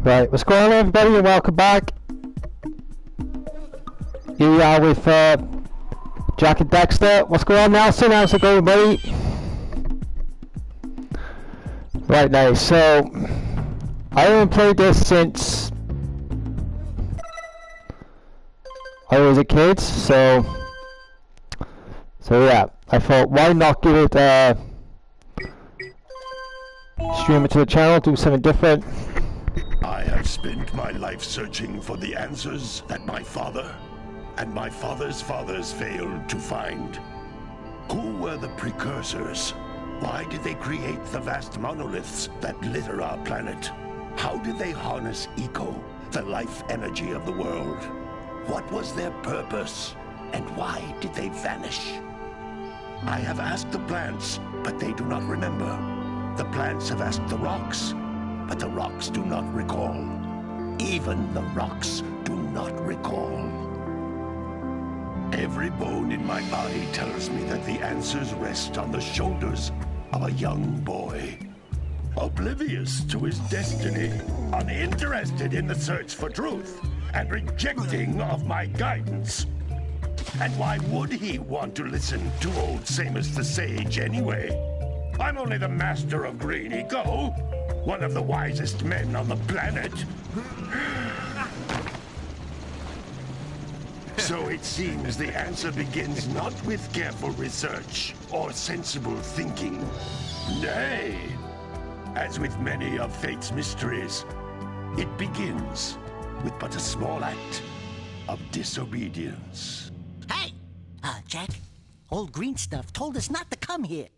Right, what's going on everybody and welcome back. Here we are with Jack and Dexter. What's going on, Nelson? How's it going, buddy? Right now, so I haven't played this since I was a kid, so yeah, I thought why not give it stream it to the channel, do something different. I have spent my life searching for the answers that my father and my father's fathers failed to find. Who were the Precursors? Why did they create the vast monoliths that litter our planet? How did they harness eco, the life energy of the world? What was their purpose, and why did they vanish? I have asked the plants, but they do not remember. The plants have asked the rocks, but the rocks do not recall. Even the rocks do not recall. Every bone in my body tells me that the answers rest on the shoulders of a young boy. Oblivious to his destiny, uninterested in the search for truth, and rejecting of my guidance. And why would he want to listen to old Samus the Sage anyway? I'm only the master of green eco, one of the wisest men on the planet. So it seems the answer begins not with careful research or sensible thinking. Nay, as with many of fate's mysteries, it begins with but a small act of disobedience. Hey! Jack, old green stuff told us not to come here.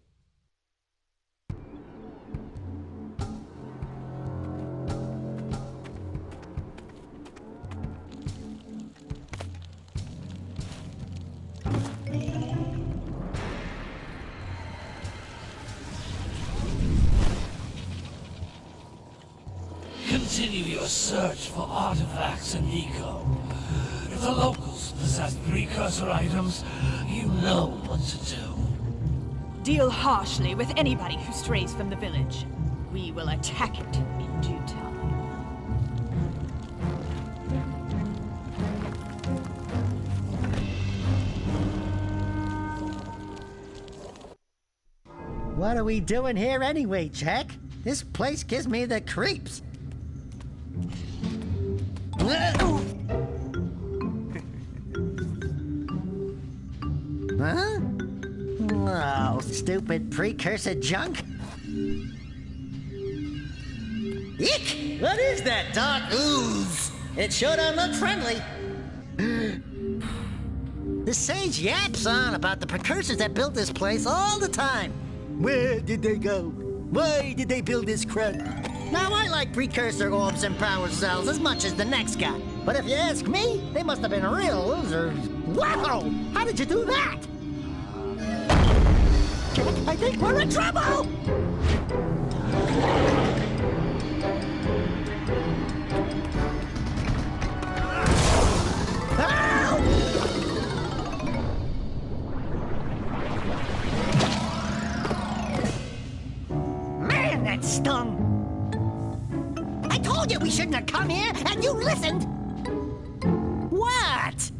Continue your search for artifacts and eco. If the locals possess precursor items, you know what to do. Deal harshly with anybody who strays from the village. We will attack it in due time. What are we doing here anyway, Jack? This place gives me the creeps. Huh? Oh, stupid precursor junk. Eek! What is that dark ooze? It sure don't look friendly. The sage yaps on about the precursors that built this place all the time. Where did they go? Why did they build this crap? Now, I like precursor orbs and power cells as much as the next guy. But if you ask me, they must have been real losers. Wow! How did you do that? I think we're in trouble! Man, that stung! I told you we shouldn't have come here, and you listened! What?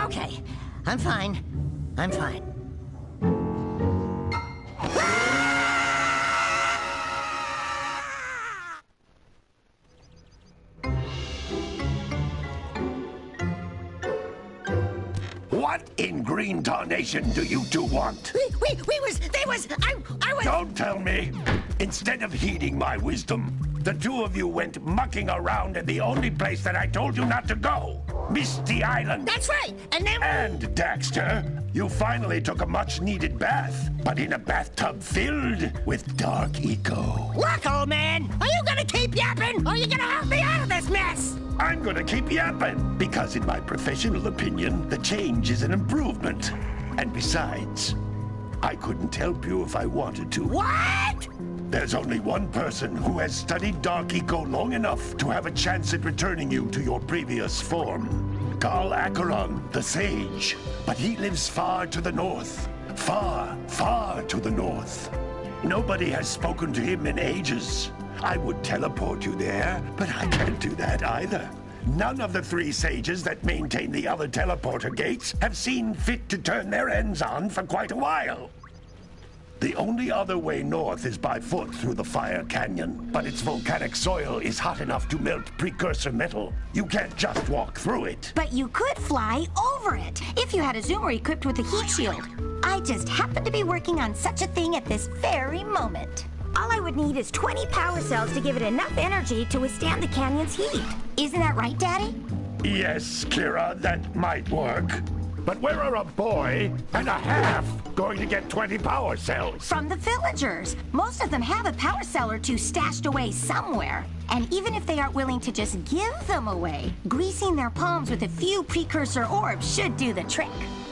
Okay. I'm fine. What in green tarnation do you two want? I was... Don't tell me! Instead of heeding my wisdom, the two of you went mucking around in the only place that I told you not to go. Misty Island. That's right, and then... And, Dexter, you finally took a much-needed bath, but in a bathtub filled with dark eco. Look, old man, are you gonna keep yapping, or are you gonna help me out of this mess? I'm gonna keep yapping, because in my professional opinion, the change is an improvement. And besides, I couldn't help you if I wanted to. What? There's only one person who has studied Dark Eco long enough to have a chance at returning you to your previous form. Carl Acheron, the Sage. But he lives far to the north, Far, far to the north. Nobody has spoken to him in ages. I would teleport you there, but I can't do that either. None of the 3 sages that maintain the other teleporter gates have seen fit to turn their ends on for quite a while. The only other way north is by foot through the Fire Canyon, but its volcanic soil is hot enough to melt precursor metal. You can't just walk through it. But you could fly over it if you had a zoomer equipped with a heat shield. I just happen to be working on such a thing at this very moment. All I would need is 20 power cells to give it enough energy to withstand the canyon's heat. Isn't that right, Daddy? Yes, Kira, that might work. But where are a boy and a half going to get 20 power cells? From the villagers. Most of them have a power cell or 2 stashed away somewhere. And even if they aren't willing to just give them away, greasing their palms with a few precursor orbs should do the trick.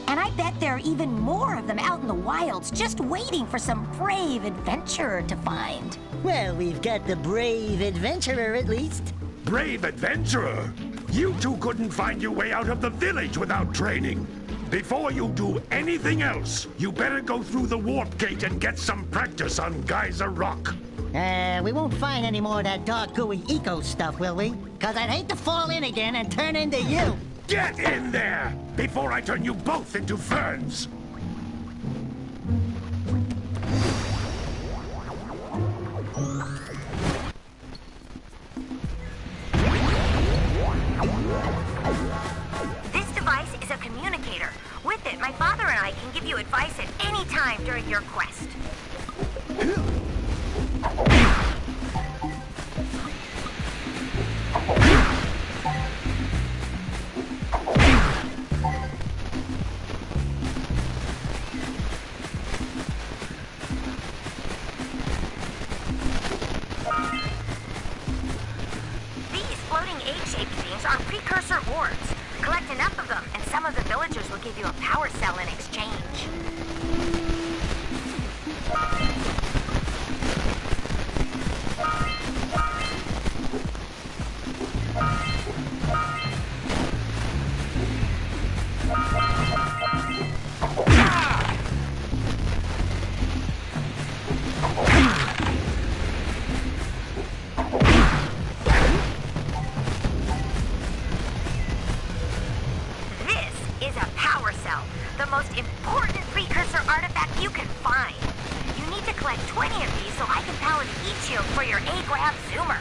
And I bet there are even more of them out in the wilds just waiting for some brave adventurer to find. Well, we've got the brave adventurer at least. Brave adventurer? You 2 couldn't find your way out of the village without training. Before you do anything else, you better go through the warp gate and get some practice on Geyser Rock. We won't find any more of that dark gooey eco stuff, will we? 'Cause I'd hate to fall in again and turn into you. Get in there before I turn you both into ferns. This device is a communicator. With it, my father and I can give you advice at any time during your quest. These floating egg-shaped things are precursor orbs. Collect enough of them, and some of the villagers will give you a power cell in exchange. The most important precursor artifact you can find. You need to collect 20 of these so I can power the heat shield for your A-Grab zoomer.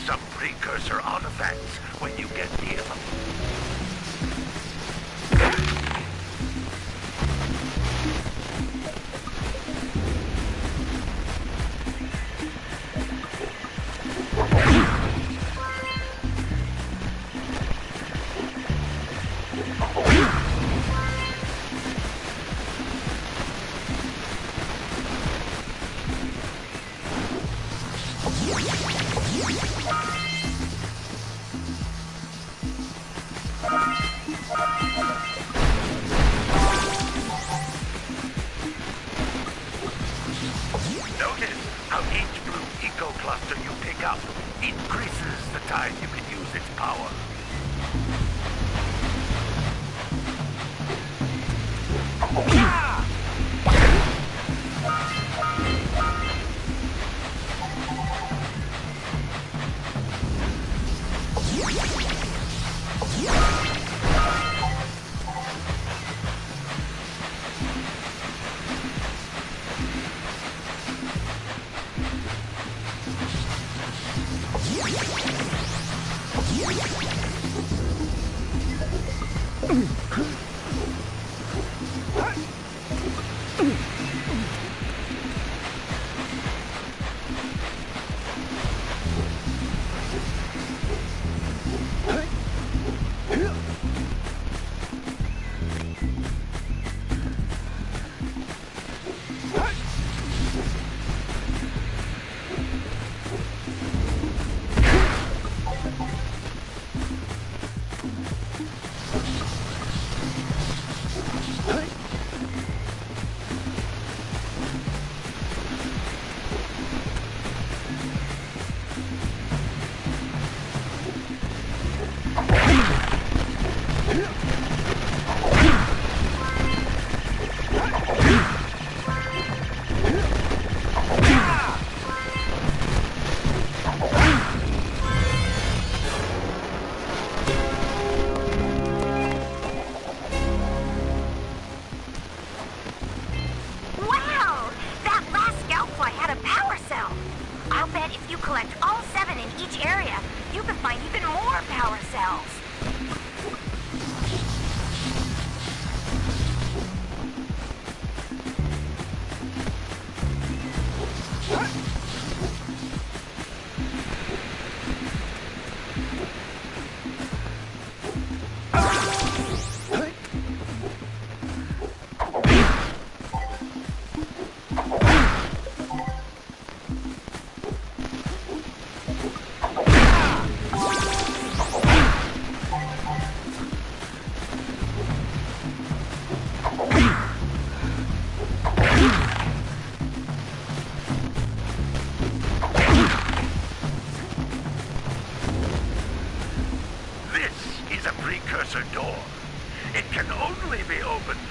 Some precursor artifacts when you get near them. Increases the time you can use its power.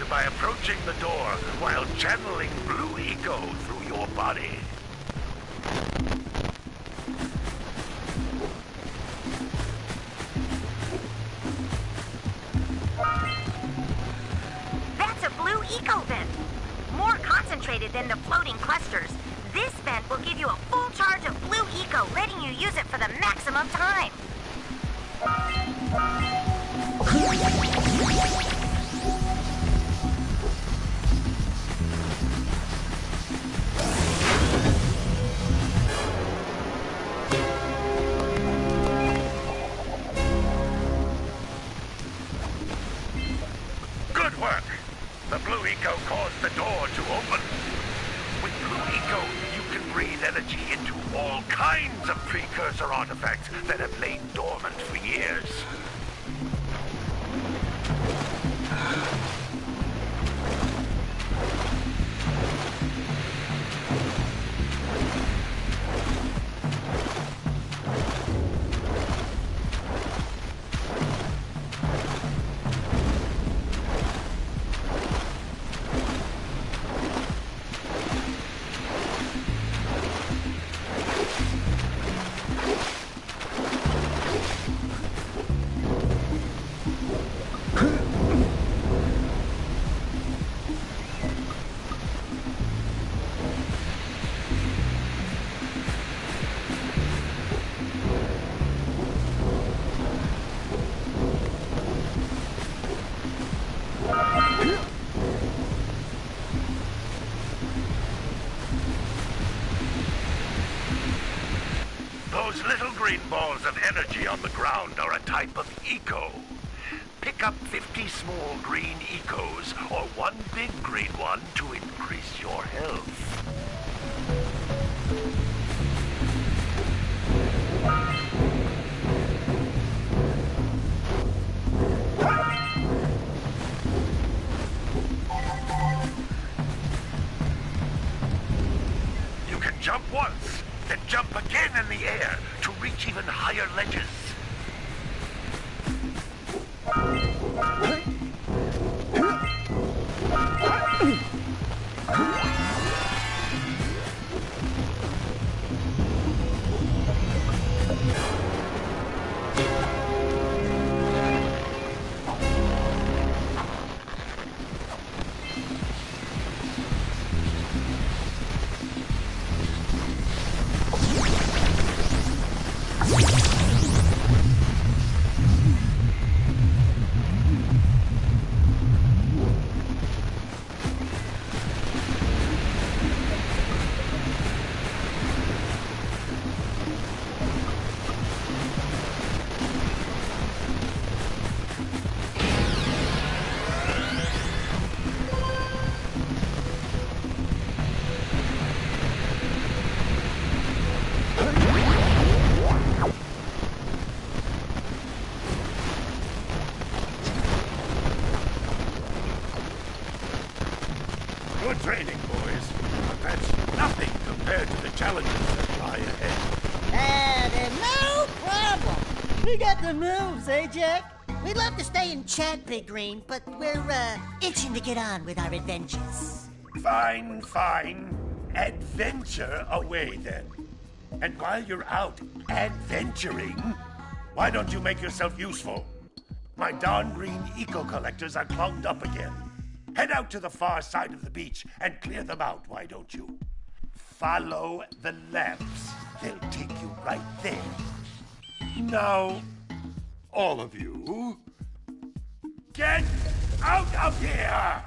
by approaching the door while channeling blue eco through your body. That's a blue eco vent. More concentrated than the floating clusters. This vent will give you a full charge of blue eco, letting you use it for the maximum time. Good work! The blue eco caused the door to open. With blue eco, you can breathe energy into all kinds of precursor artifacts that have lain dormant for years. Those little green balls of energy on the ground are a type of eco. Pick up 50 small green ecos or one big green one to increase your health. You can jump once, then jump again in the air to reach even higher ledges. Good training, boys. But that's nothing compared to the challenges that lie ahead. Then no problem. We got the moves, eh, Jack? We'd love to stay and chat, Big Green, but we're, itching to get on with our adventures. Fine, fine. Adventure away, then. And while you're out adventuring, why don't you make yourself useful? My darn green eco-collectors are clogged up again. Head out to the far side of the beach and clear them out, why don't you? Follow the lamps. They'll take you right there. Now, all of you, get out of here!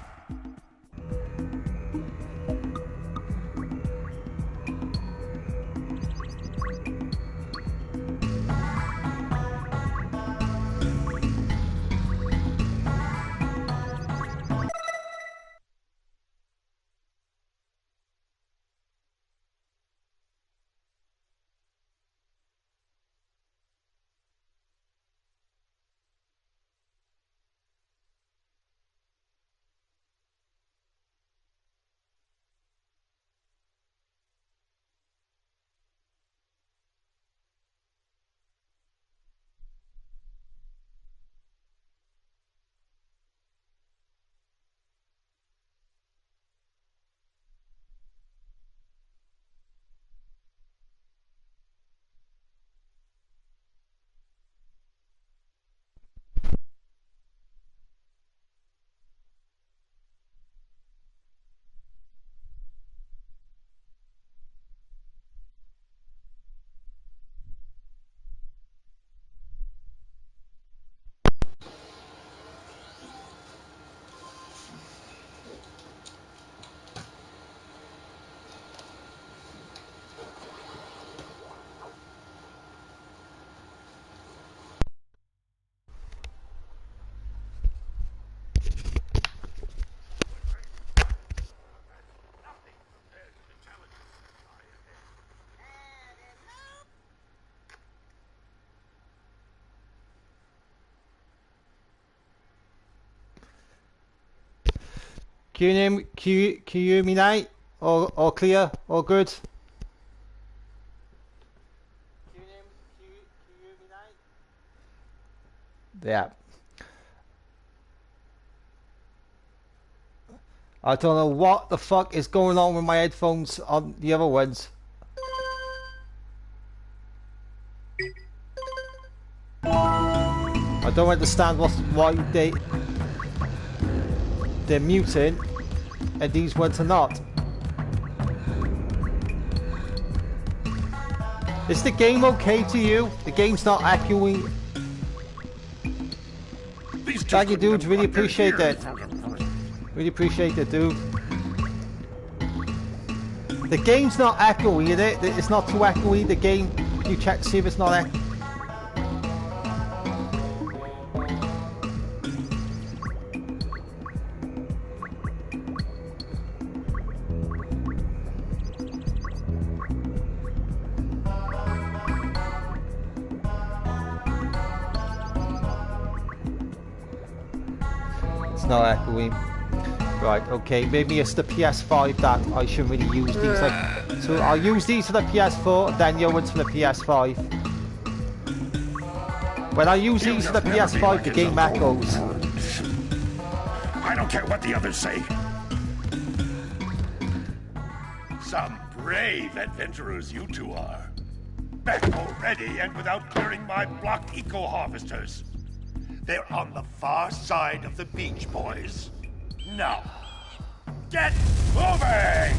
Can you hear me now? All clear? All good? Yeah. I don't know what the fuck is going on with my headphones on the other ones. I don't understand why they're muting and these ones are not. Is the game okay to you? The game's not echoing. Thank you, dudes. Really appreciate that. Really appreciate it, dude. The game's not echoing, is it? It's not too echoey. The game. You check to see if it's not echoing. Not echoing. Right, okay, maybe it's the PS5 that I shouldn't really use these. Like, so I'll use these for the PS4, then the other ones for the PS5. When I use these for the PS5, the game echoes. I don't care what the others say. Some brave adventurers you two are. Back already and without clearing my blocked eco-harvesters. They're on the far side of the beach, boys. Now, get moving!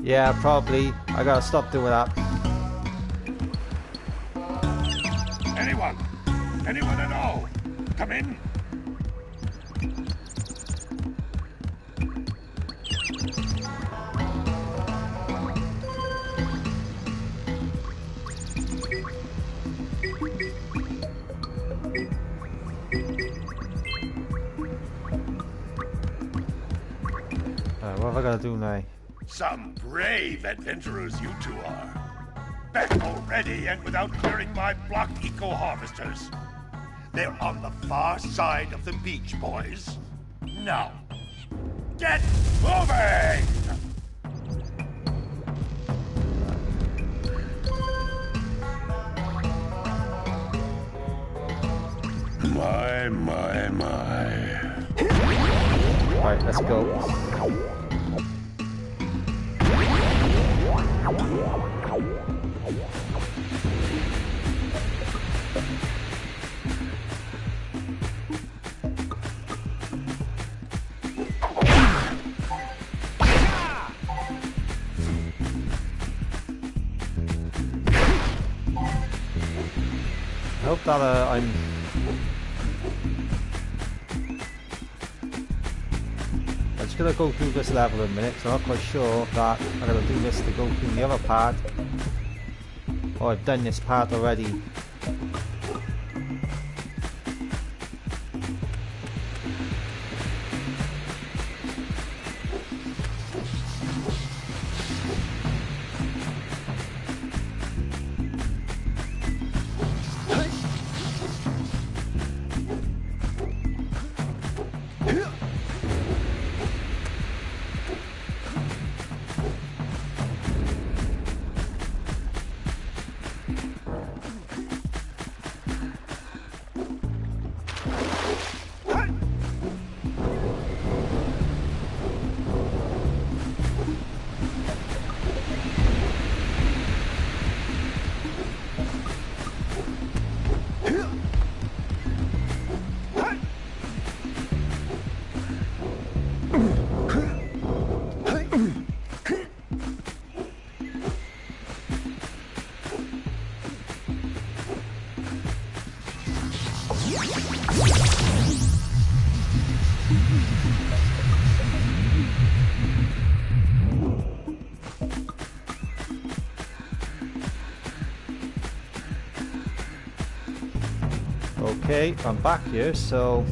Yeah, probably. I gotta stop doing that. Anyone at all? Come in. What have I gotta do now? Some brave adventurers you two are. Back already and without clearing my blocked eco-harvesters. They're on the far side of the beach, boys. Now, get moving! My. Right, let's go. I hope that I'm just gonna go through this level in a minute, so I'm not quite sure that I'm gonna do this to go through the other part. Oh, I've done this part already. Okay, I'm back here, so...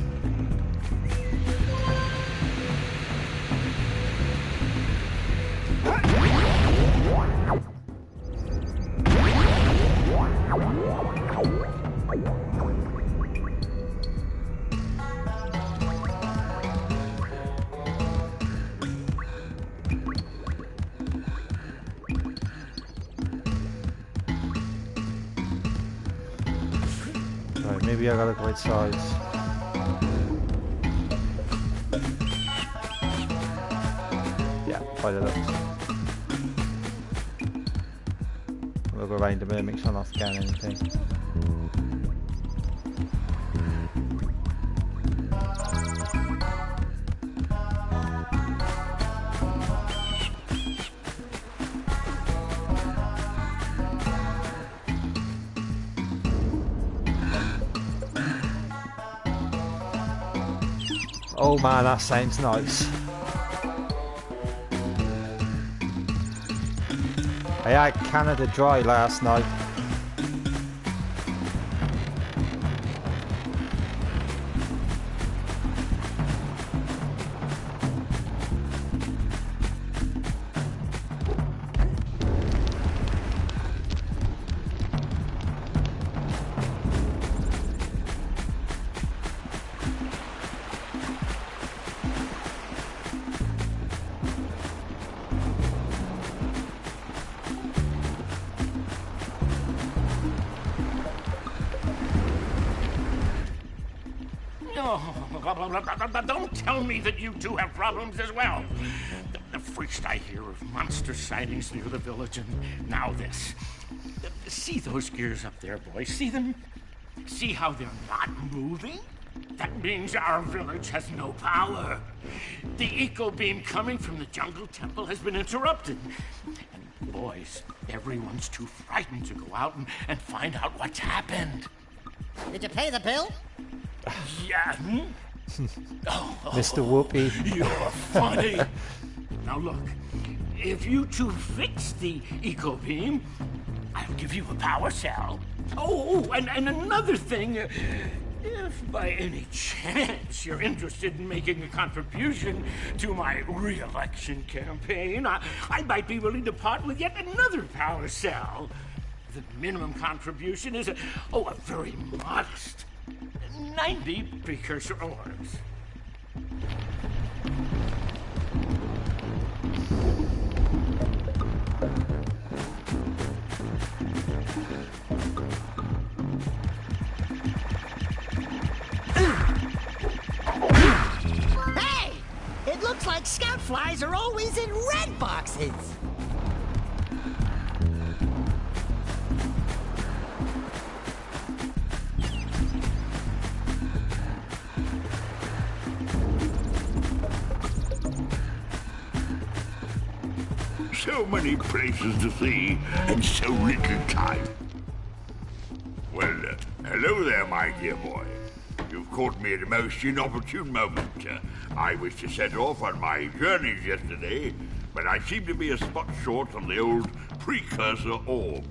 Right, maybe I gotta go outside. Yeah, by the looks. We'll go around a minute, make sure I'm not scanning anything. Oh man, that sounds nice. I had Canada Dry last night. Don't tell me that you two have problems as well. First I hear of monster sightings near the village, and now this. See those gears up there, boys? See them? See how they're not moving? That means our village has no power. The eco beam coming from the jungle temple has been interrupted. And boys, everyone's too frightened to go out and find out what's happened. Did you pay the bill? Yeah. Mr. Whoopi. You're funny. Now look, if you two fix the eco beam, I'll give you a power cell. Oh, and another thing, if by any chance you're interested in making a contribution to my re-election campaign, I might be willing to part with yet another power cell. The minimum contribution is a very modest 90 precursor orbs. Hey! It looks like scout flies are always in red boxes. So many places to see, and so little time. Well, hello there, my dear boy. You've caught me at a most inopportune moment. I was to set off on my journeys yesterday, but I seem to be a spot short on the old precursor orbs.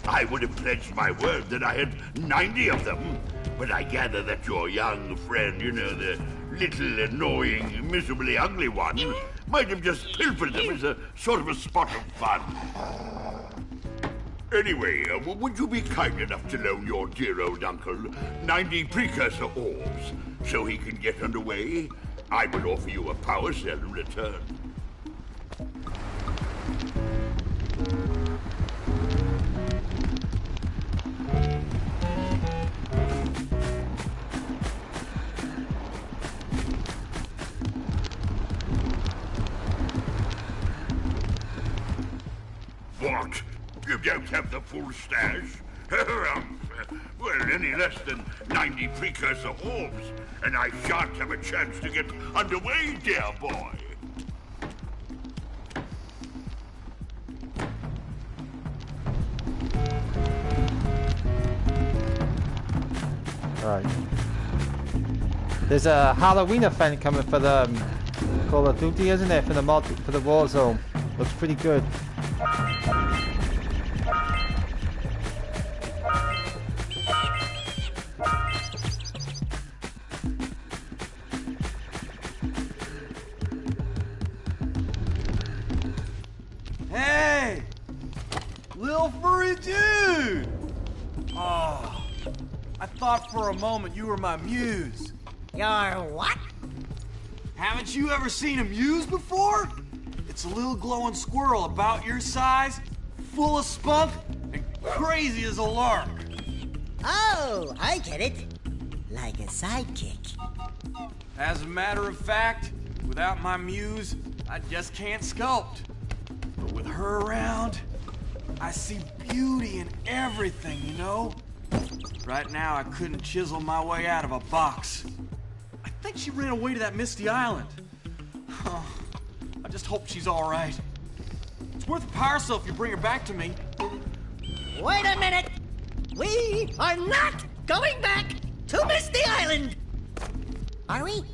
I would have pledged my word that I had 90 of them, but I gather that your young friend, you know, the little annoying, miserably ugly one, might have just pilfered them as a sort of a spot of fun. Anyway, would you be kind enough to loan your dear old uncle 90 precursor orbs so he can get underway? I will offer you a power cell in return. What? You don't have the full stash? Well, any less than 90 precursor orbs, and I shan't have a chance to get underway, dear boy. Right. There's a Halloween event coming for the Call of Duty, isn't there? For the Warzone. Looks pretty good. Little furry dude! Oh, I thought for a moment you were my muse. Your what? Haven't you ever seen a muse before? It's a little glowing squirrel about your size, full of spunk, and crazy as a lark. Oh, I get it. Like a sidekick. As a matter of fact, without my muse, I just can't sculpt. But with her around, I see beauty in everything, you know? Right now, I couldn't chisel my way out of a box. I think she ran away to that misty island. Oh, I just hope she's all right. It's worth a power cell if you bring her back to me. Wait a minute! We are not going back to Misty Island! Are we?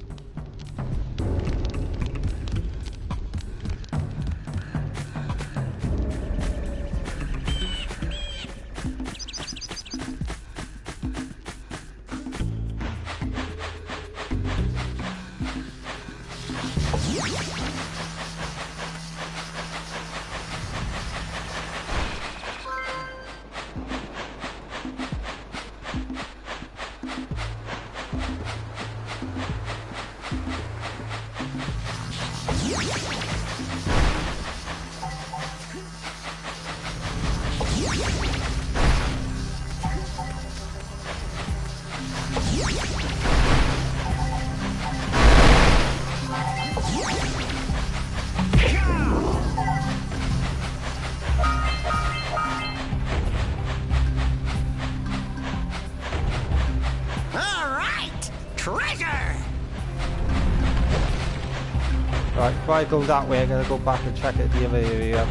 Right, before I go that way, I'm going to go back and check at the other area.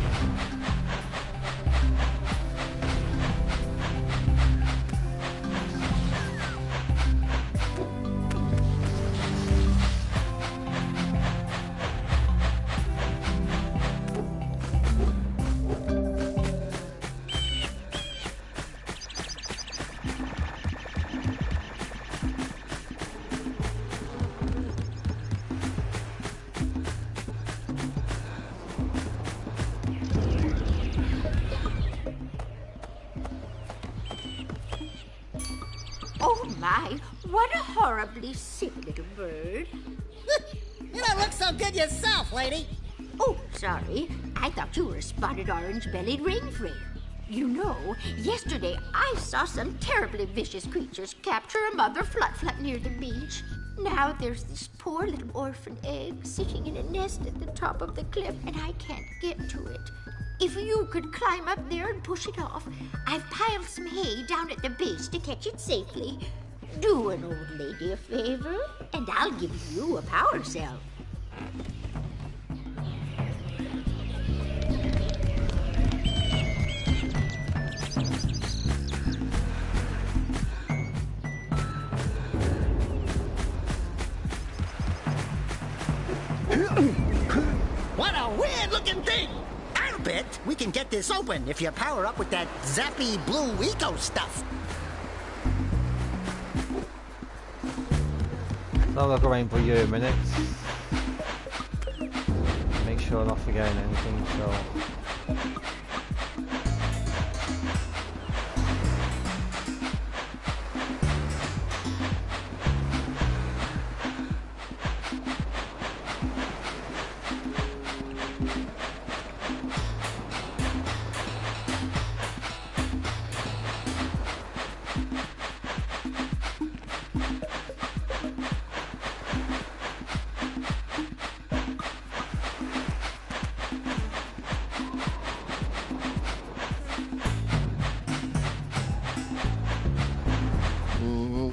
Oh my, what a horribly sick little bird. You don't look so good yourself, lady. Oh, sorry. I thought you were a spotted orange-bellied rainframe. You know, yesterday I saw some terribly vicious creatures capture a mother flut-flut near the beach. Now there's this poor little orphan egg sitting in a nest at the top of the cliff, and I can't get to it. If you could climb up there and push it off, I've piled some hay down at the base to catch it safely. Do an old lady a favor, and I'll give you a power cell. What a weird-looking thing! I'll bet we can get this open if you power up with that zappy blue eco stuff. I'll look around for you a minute. Make sure I'm not forgetting anything, so...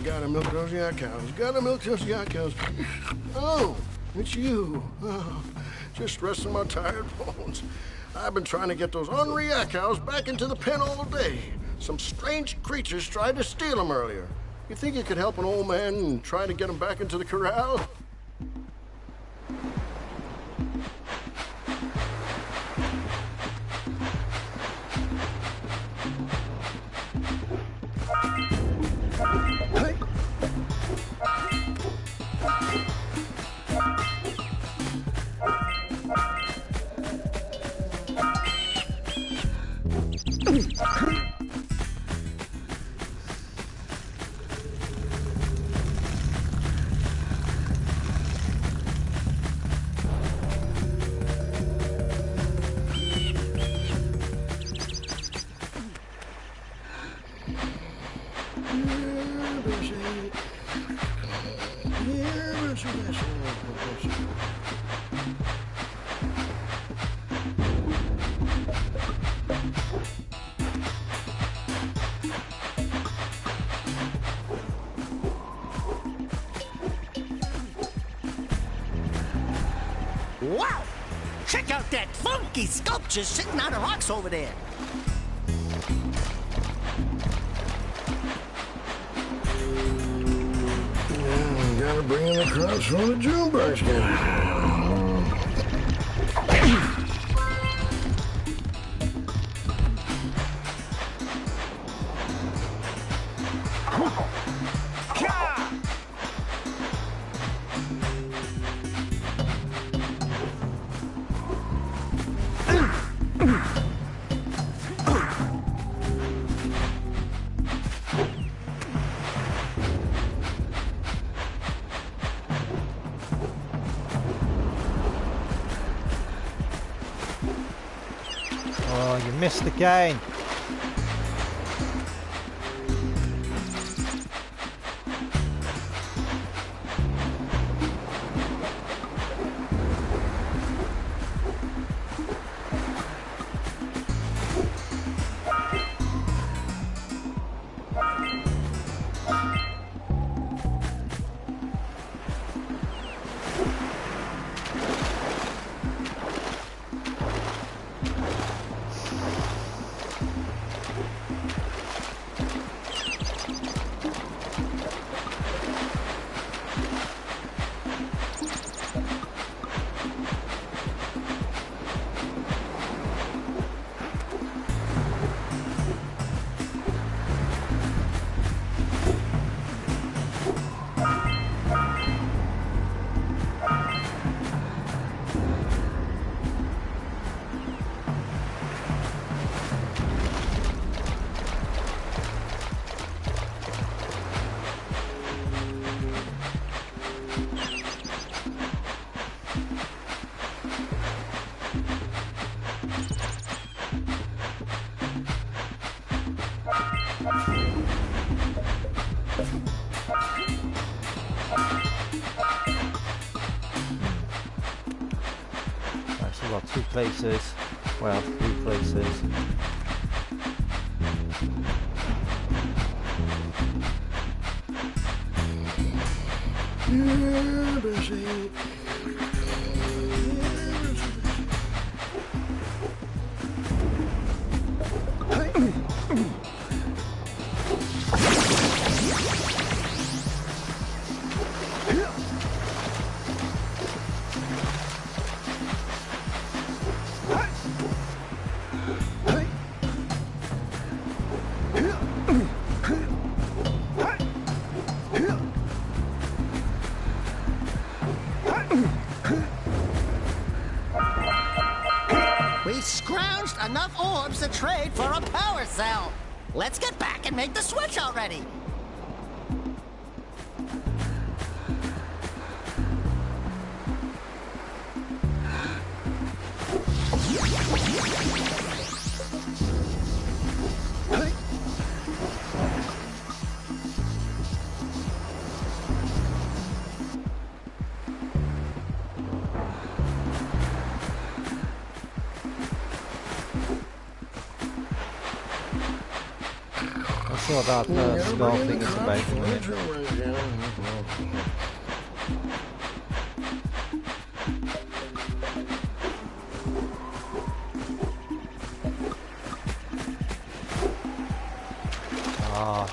Gotta milk those yak cows. Gotta milk those yak cows. Oh, it's you. Oh, just resting my tired bones. I've been trying to get those ornery yak cows back into the pen all day. Some strange creatures tried to steal them earlier. You think you could help an old man and try to get them back into the corral? What's this? Wow! Check out that funky sculpture sitting on the rocks over there. Yeah, gotta bring in the crops from the Junebug skin. Oh, you missed again. Actually got 2 places. Well, 3 places. Yeah, Bessie. We scrounged enough orbs to trade for a power cell. Let's get back and make the switch already. I saw that skull thing is about a minute. Ah.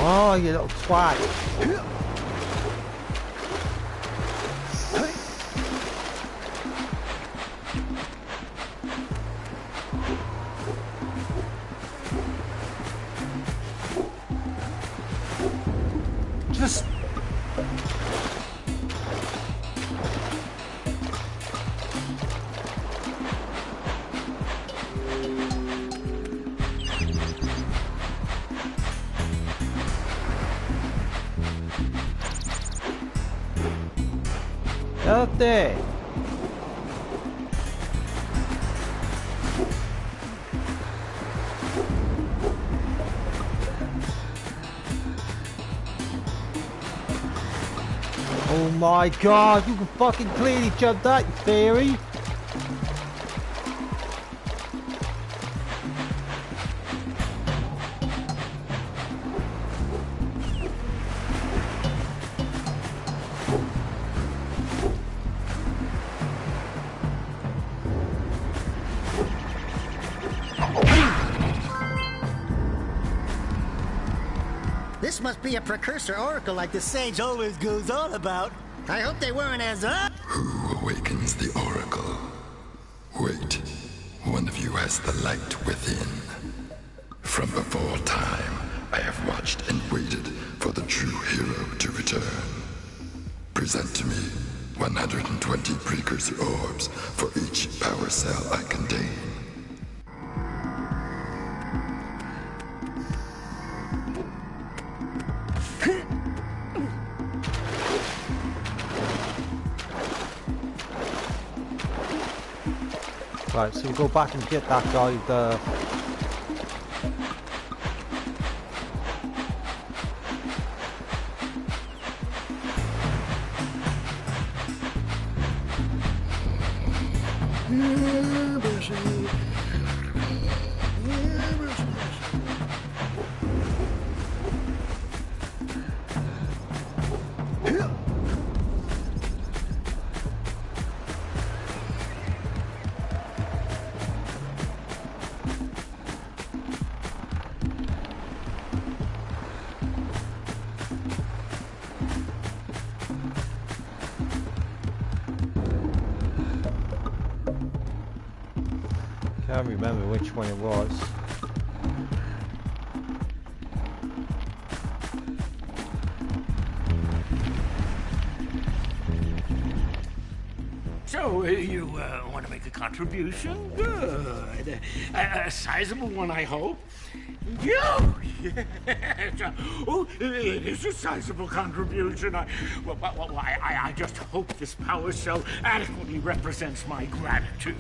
Oh, you little twat. Just... Out there. Oh my god, you can fucking clearly jump that, you fairy! This must be a Precursor oracle like the sage always goes on about. I hope they weren't as Who awakens the oracle? Wait, one of you has the light within. From before time, I have watched and waited for the true hero to return. Present to me 120 Precursor orbs for each power cell I contain. Right, so we'll go back and get that guy, the... Can't remember which one it was. So, you want to make a contribution? Good. A sizable one, I hope. Yes. Oh, it is a sizable contribution. I just hope this power cell adequately represents my gratitude.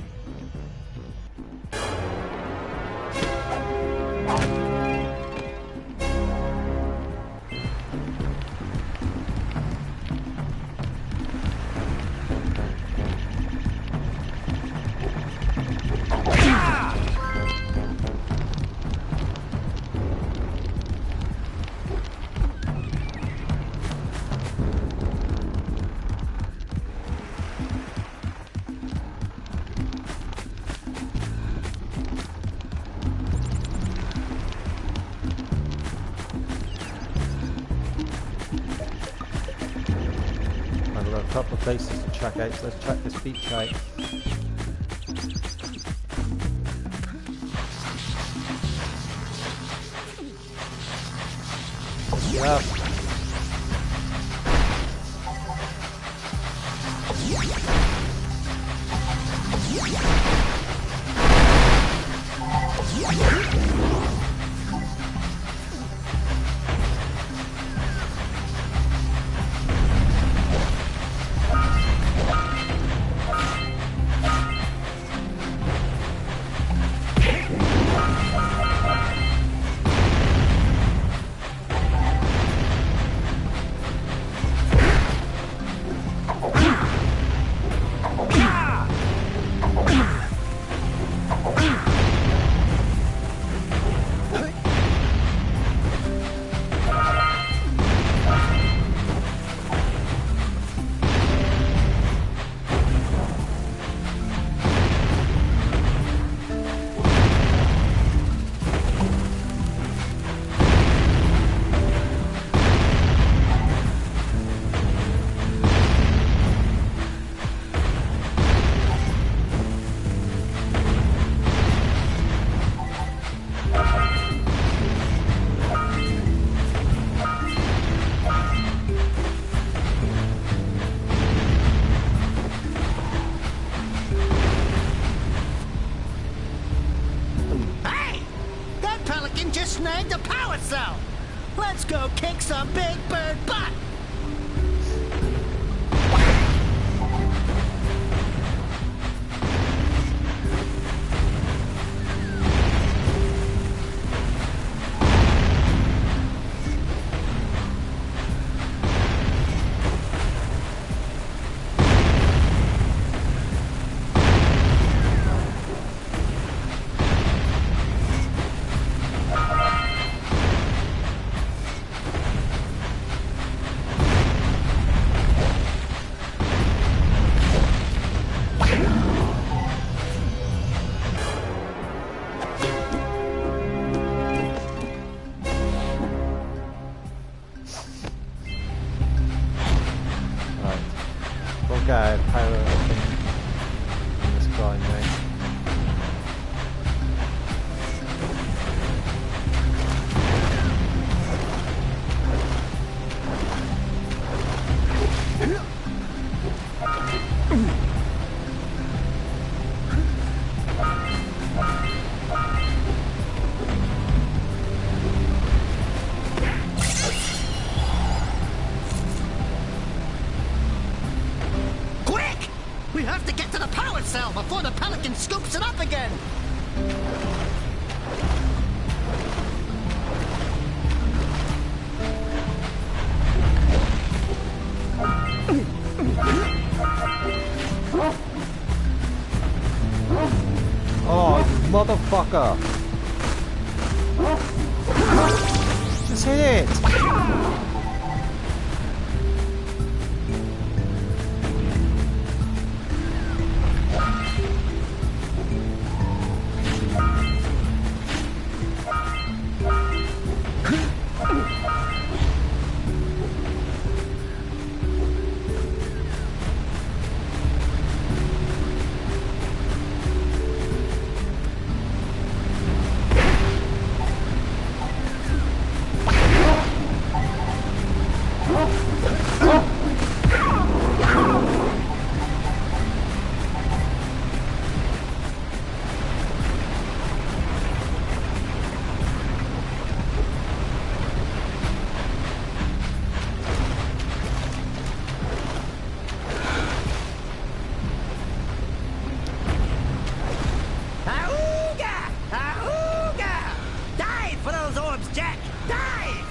A couple of places to check out, so let's check this beach out. Yeah. Snagged a power cell! Let's go kick some big bird butt! get a pirate up in this crime, right? Quick! We have to get to the power cell before the Pelican scoops it up again! Oh, you motherfucker! Just hit it! Auga! Auga! Dive for those orbs, Jack! Dive!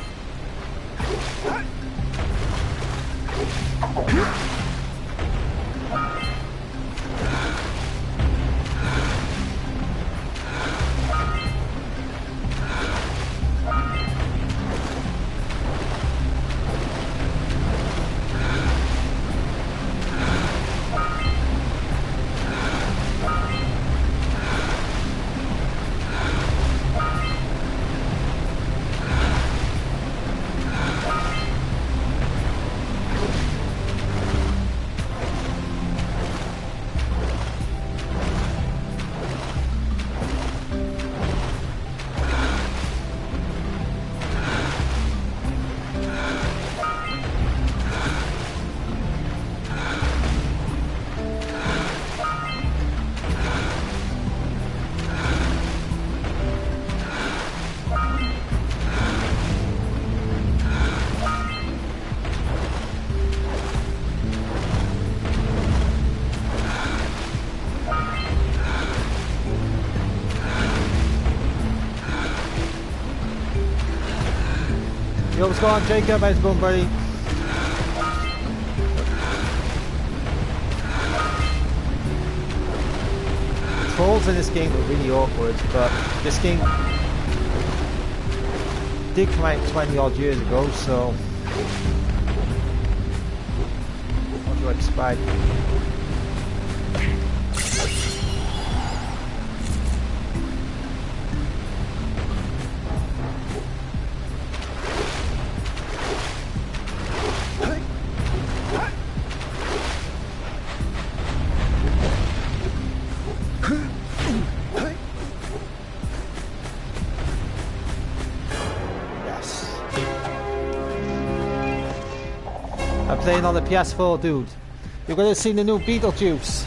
Yo, what's going on, Jacob? How's it going, buddy? Controls in this game are really awkward, but this game did come out 20 odd years ago, so what do I expect? I'm playing on the PS4, dude. You're gonna see the new Beetlejuice.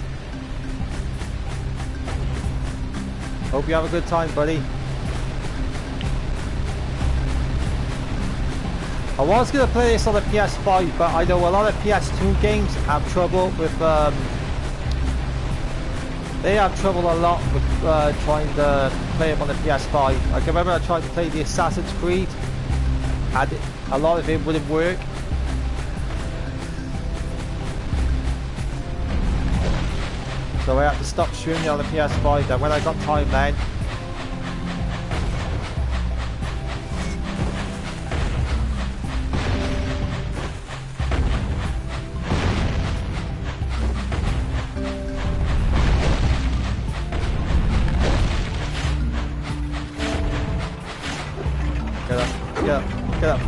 Hope you have a good time, buddy. I was gonna play this on the PS5, but I know a lot of PS2 games have trouble with they have trouble a lot with trying to play them on the PS5. I can remember I tried to play the Assassin's Creed, and a lot of it wouldn't work. So I had to stop streaming on the PS5. Then when I got time then, get up, get up.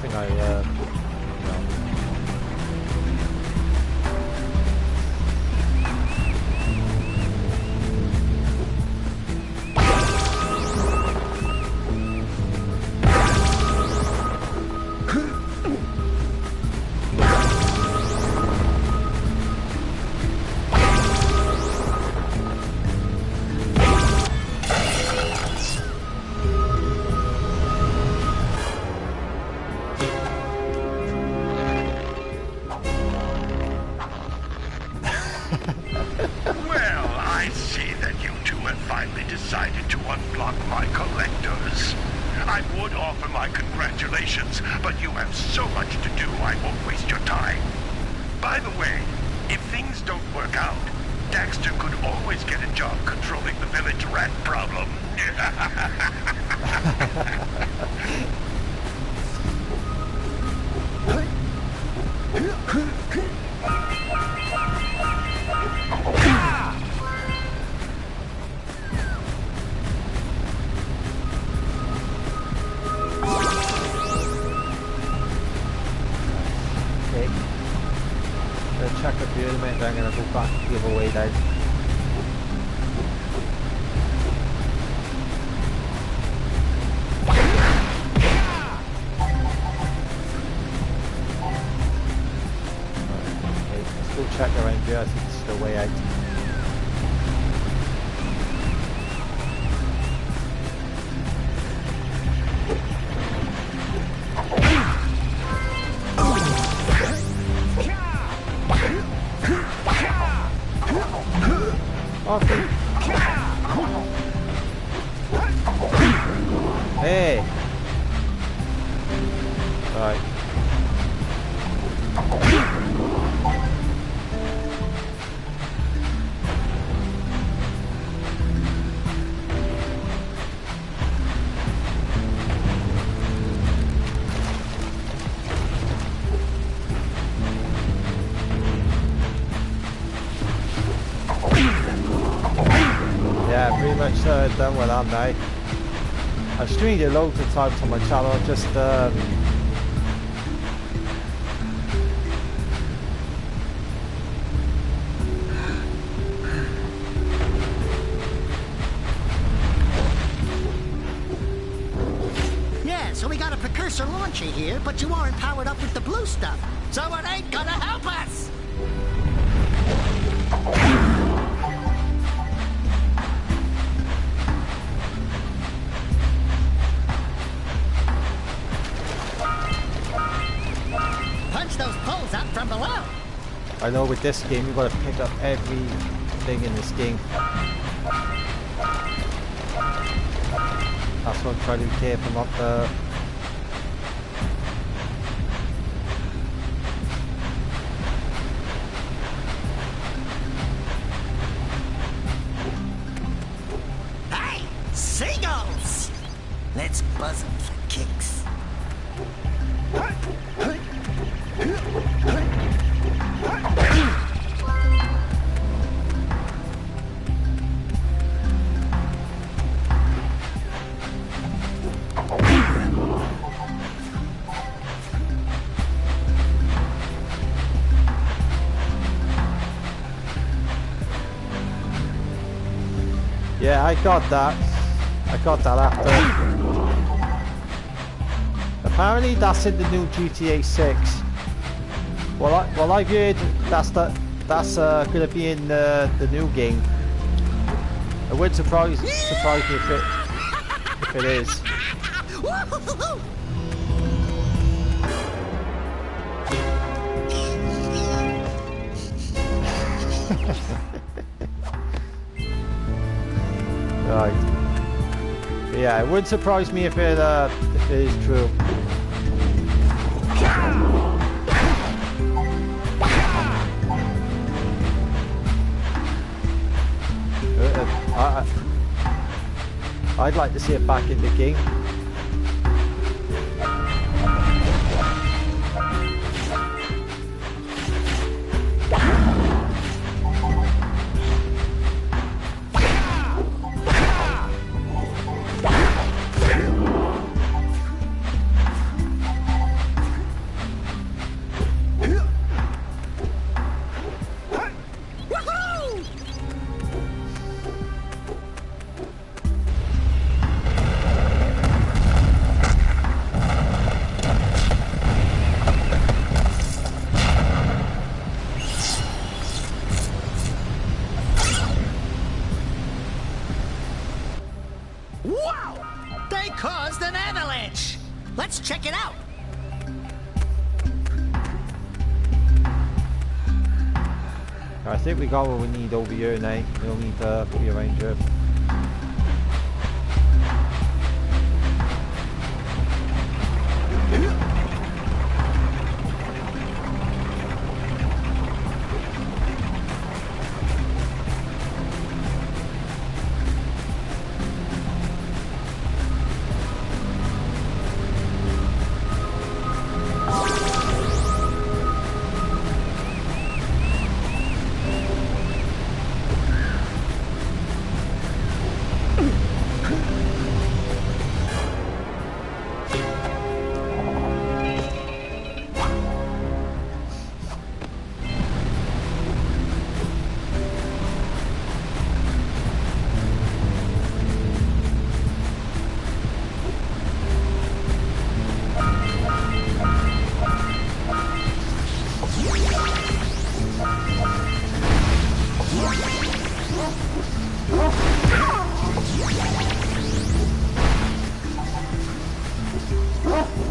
think I, Well, I see that you two have finally decided to unblock my collectors. I would offer my congratulations, but you have so much to do, I won't waste your time. By the way, if things don't work out, Dexter could always get a job controlling the village rat problem. check up here in a minute, then I'm going to go back the other way down. Okay, let's go check around here, I think it's the way out. Okay. Hey. Right. Yeah, pretty much done with that now. I've streamed it loads of times on my channel, just Yeah, so we got a Precursor launcher here, but you aren't powered up with the blue stuff. So it ain't gonna help us! Punch those poles up from below. I know with this game you've got to pick up everything in this game. That's what I'm trying to be careful not to. Hey, seagulls! Let's buzz them for kicks. Yeah, I got that. I got that after. Apparently that's in the new GTA 6. Well, I've heard that's gonna be in the new game. It would surprise me if it is. Right. Yeah, it wouldn't surprise me if it is true. I'd like to see it back in the game. Let's check it out. I think we got what we need over here now. We'll need to rearrange it.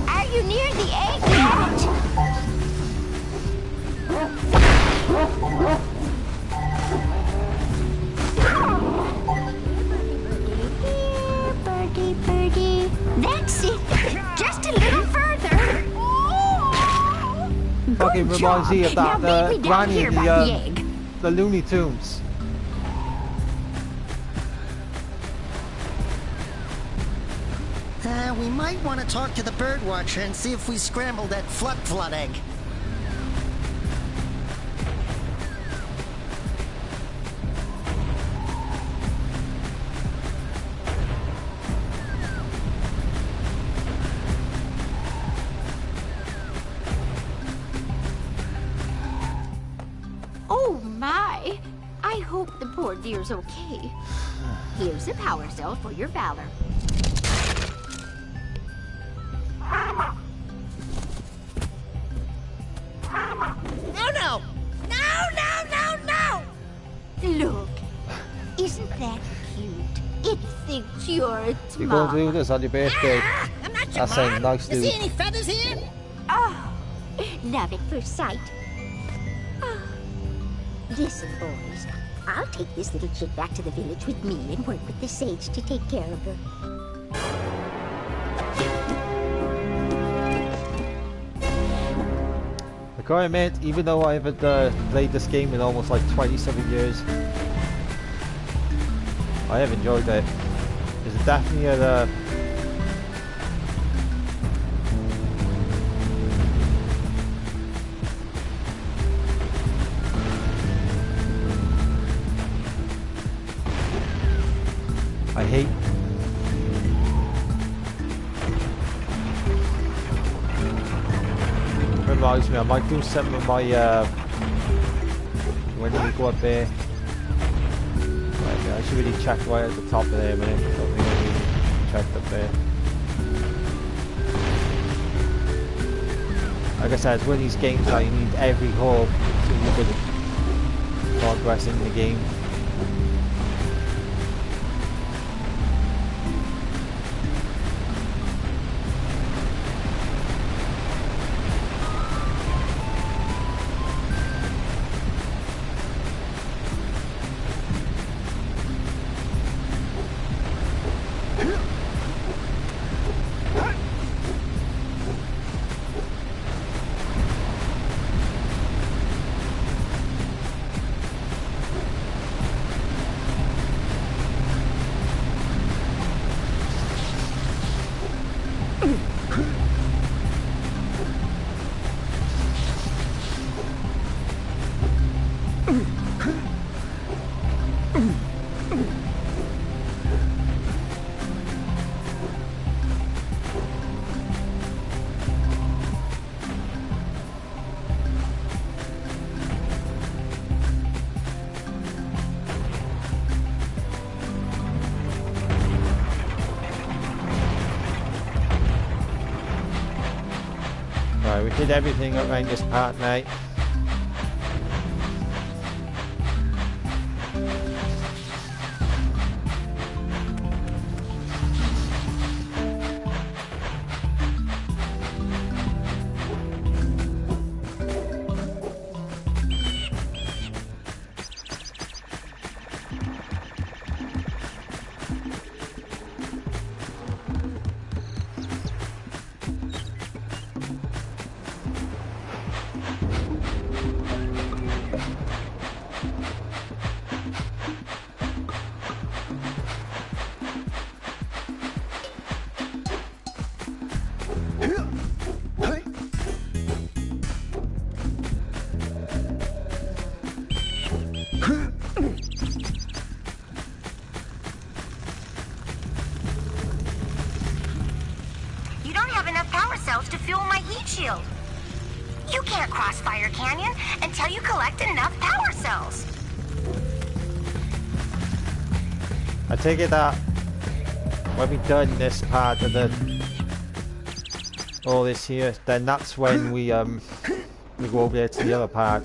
Are you near the egg yet? Birdie, birdie. That's it. Just a little further. Fucking Good reminds job. me of that Now meet me down Granny here in by the egg. the Looney Tunes. We might want to talk to the bird watcher and see if we scrambled that flut egg. Oh my! I hope the poor dear's okay. Here's a power cell for your valor. Oh no! No! Look, isn't that cute? It thinks you're its You're going to do mom. this on your birthday. I'm not your That sounds mom. nice, You dude. see any feathers here? Oh, love at first sight. Oh. Listen, boys, I'll take this little chick back to the village with me and work with the sage to take care of her. I gotta admit, even though I haven't played this game in almost like 20-something years, I have enjoyed it. It's definitely a I hate reminds me, I might do something with my when you go up there. Right, I should really check right at the top of there a minute. I don't think I really checked up there. Like I said, it's one of these games that you need every hole so you can progress in the game. Right, we did everything around this part now. You don't have enough power cells to fuel my heat shield. You can't cross Fire Canyon until you collect enough power cells. I take it that when we've done this part of the all this here, then that's when we go over there to the other part.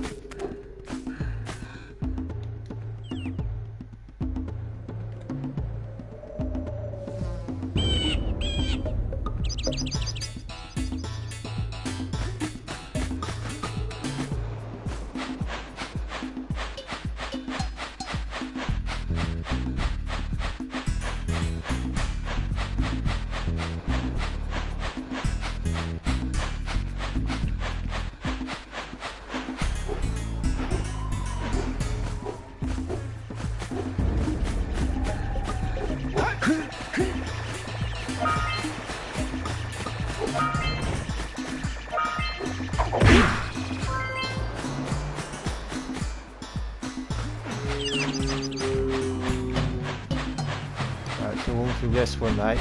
This one, mate.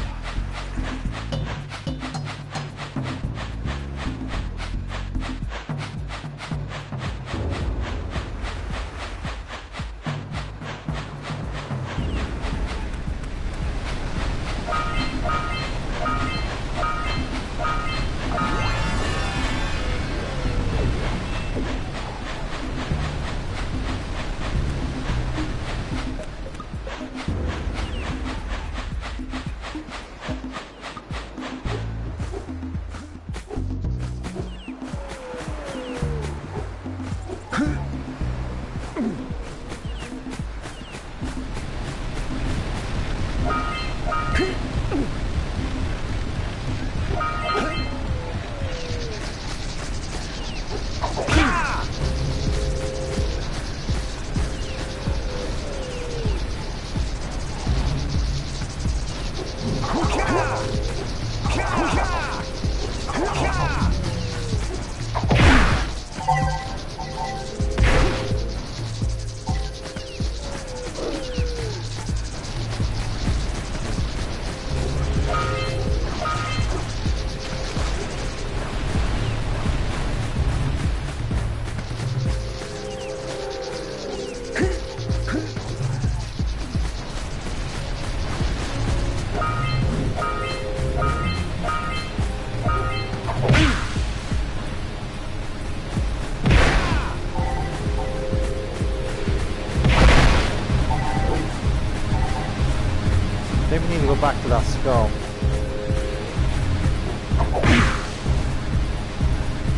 Back to that skull.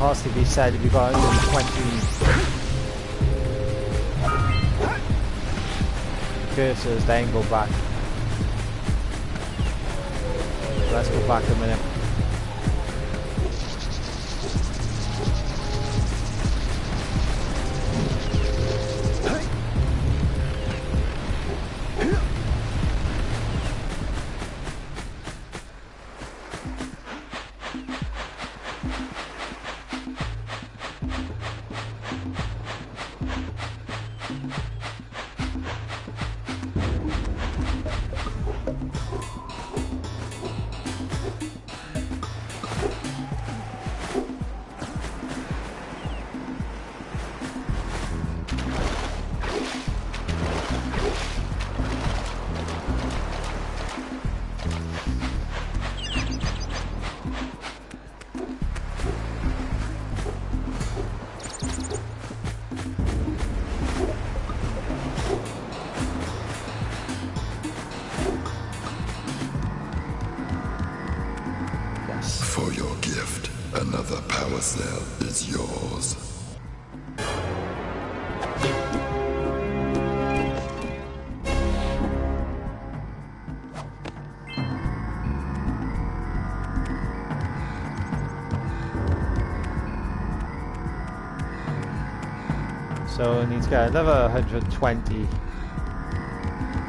Honestly, we said if we got only 20 cursors, then go back. Let's go back a minute. For your gift, another power cell is yours. So I need to get another 120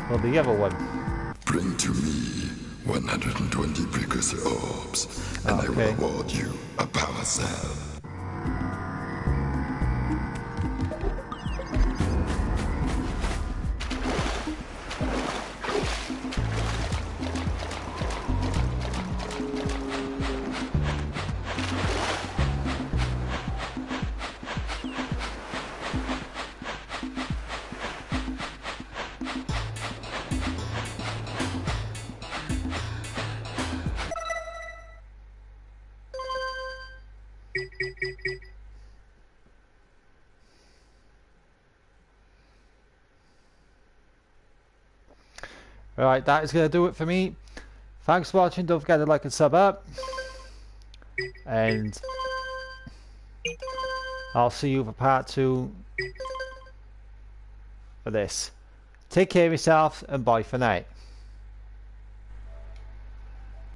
for the other one. Bring to me 120 precursor orbs, and I will reward you a power cell. Alright, that is going to do it for me. Thanks for watching. Don't forget to like and sub up. And I'll see you for part 2 of this. Take care of yourself and bye for now.